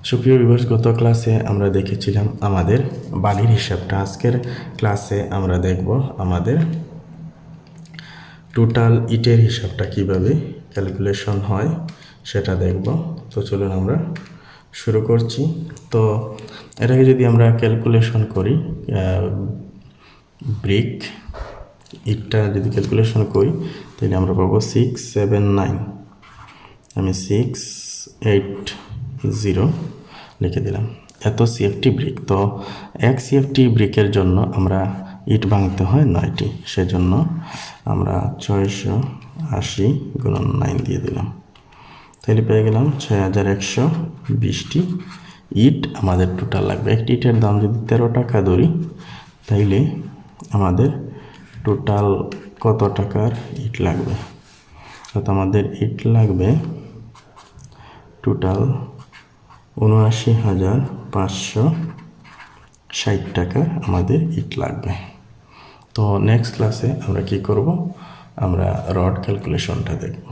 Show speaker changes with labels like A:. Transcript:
A: সুপ্রিয় ভিউয়ার্স, গত ক্লাসে আমরা দেখেছিলাম আমাদের বালির হিসাবটা। আজকের ক্লাসে আমরা দেখব আমাদের টোটাল ইটের হিসাবটা কিভাবে ক্যালকুলেশন হয় সেটা দেখব। তো চলুন আমরা শুরু করছি। তো এটাকে যদি আমরা ক্যালকুলেশন করি, ব্রিক ইটটা যদি ক্যালকুলেশন করি তাহলে আমরা পাবো 679। আমি 680 লিখে দিলাম। এত সিএফটি ব্রিক। তো এক সিএফটি ব্রিকের জন্য আমরা ইট ভাঙতে হয় 9টি, সেজন্য আমরা 680 গুণন 9 দিয়ে দিলাম। তাহলে পেয়ে গেলাম 6120টি ইট আমাদের টোটাল লাগবে। একটি ইটের দাম যদি 13 টাকা ধরি তাইলে আমাদের টোটাল কত টাকার ইট লাগবে? অর্থাৎ আমাদের ইট লাগবে টোটাল ৭৯,৫৬০ টাকার আমাদের ইট লাগবে। তো নেক্সট ক্লাসে আমরা কি করব? আমরা রড ক্যালকুলেশনটা দেখব।